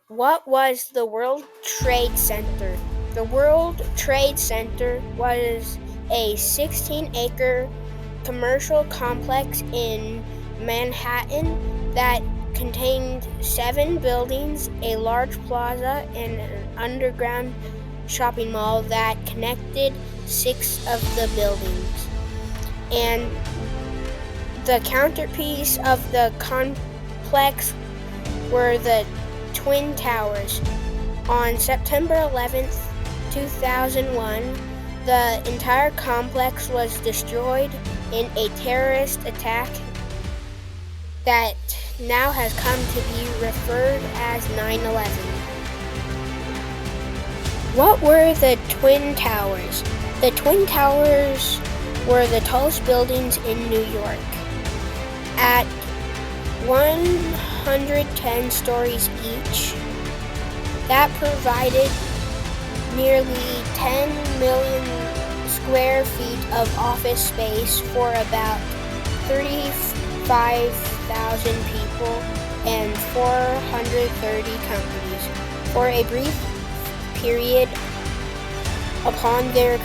What was the World Trade Center? The World Trade Center was a 16-acre commercial complex in Manhattan that contained 7 buildings, a large plaza, and an underground shopping mall that connected 6 of the buildings. And the counterpiece of the complex were the Twin Towers. On September 11th, 2001, the entire complex was destroyed in a terrorist attack that now has come to be referred as 9/11. What were the Twin Towers? The Twin Towers were the tallest buildings in New York. At 110 stories each, that provided nearly 10 million square feet of office space for about 35,000 people and 430 companies. For a brief period upon their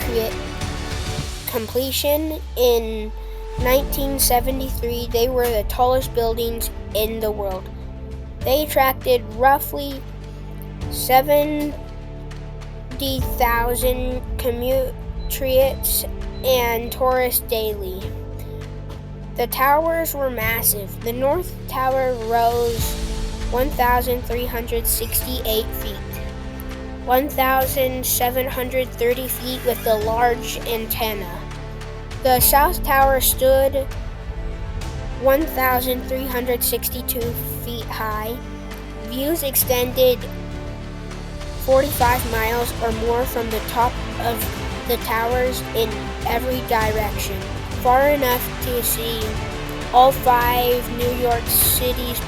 completion in 1973, they were the tallest buildings in the world. They attracted roughly 70,000 compatriots and tourists daily. The towers were massive. The North Tower rose 1,368 feet, 1,730 feet with a large antenna. The South Tower stood 1,362 feet high. Views extended 45 miles or more from the top of the towers in every direction, far enough to see all 5 New York City's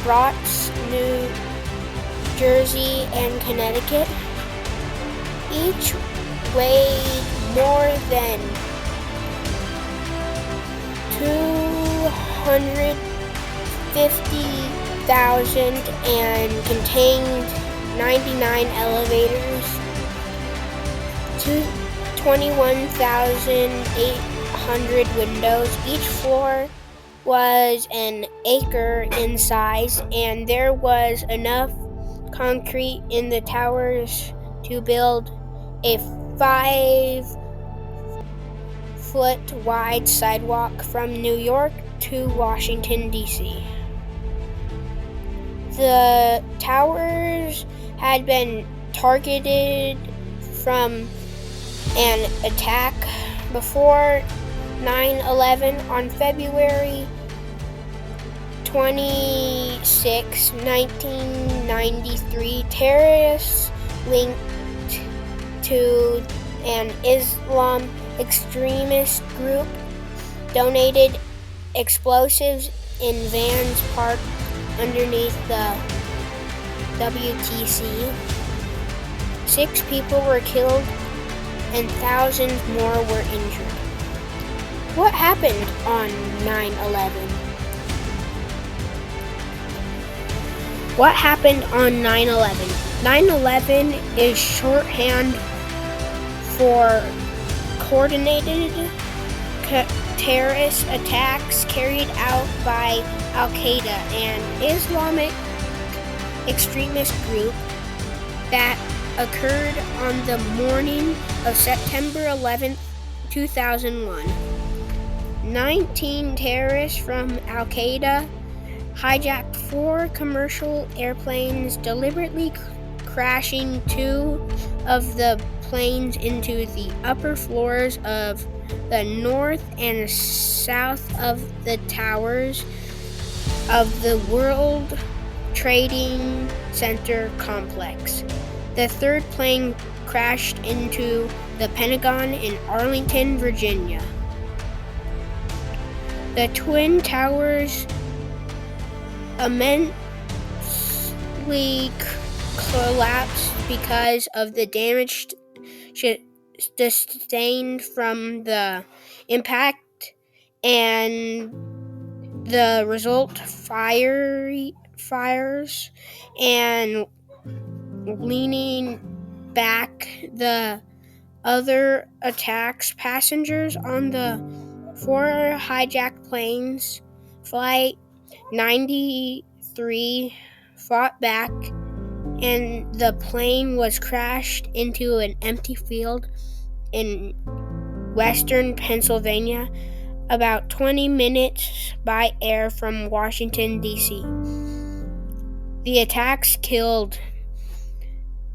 Bronx, New Jersey, and Connecticut. Each weighed more than 250,000 and contained 99 elevators, 21,800 windows. Each floor was an acre in size, and there was enough concrete in the towers to build a 5-foot wide sidewalk from New York to Washington, D.C. The towers had been targeted from an attack before 9/11. On February 26, 1993, terrorists linked to an Islam extremist group donated explosives in vans parked underneath the WTC. 6 people were killed and thousands more were injured. What happened on 9/11? What happened on 9/11? 9/11 is shorthand for coordinated terrorist attacks carried out by Al-Qaeda, an Islamic extremist group that occurred on the morning of September 11th, 2001. 19 terrorists from Al-Qaeda hijacked 4 commercial airplanes, deliberately crashing 2 of the planes into the upper floors of the north and south of the towers of the World Trade Center complex. The 3rd plane crashed into the Pentagon in Arlington, Virginia. The Twin Towers immensely collapsed because of the damage sustained from the impact and the result fires and leaning back the other attacks. Passengers on the 4 hijacked planes, Flight 93, fought back, and the plane was crashed into an empty field in western Pennsylvania, about 20 minutes by air from Washington, D.C. The attacks killed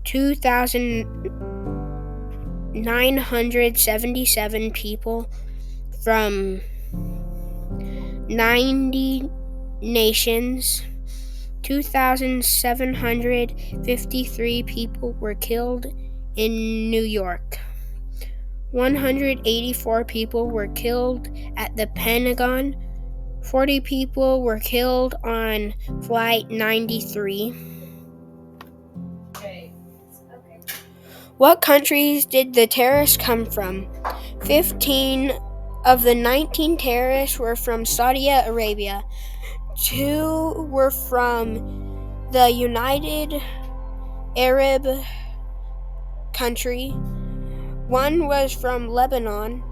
2,977 people from 90 nations. 2,753 people were killed in New York. 184 people were killed at the Pentagon. 40 people were killed on Flight 93. What countries did the terrorists come from? 15 of the 19 terrorists were from Saudi Arabia. 2 were from the United Arab country. 1 was from Lebanon,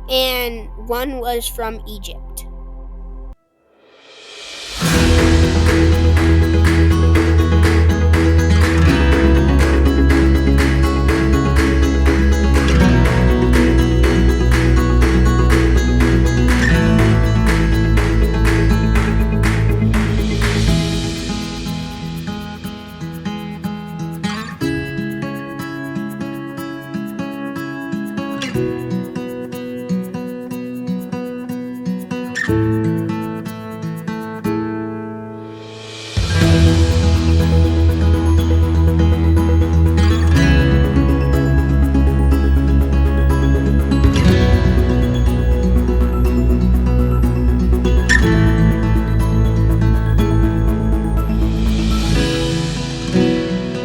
and 1 was from Egypt.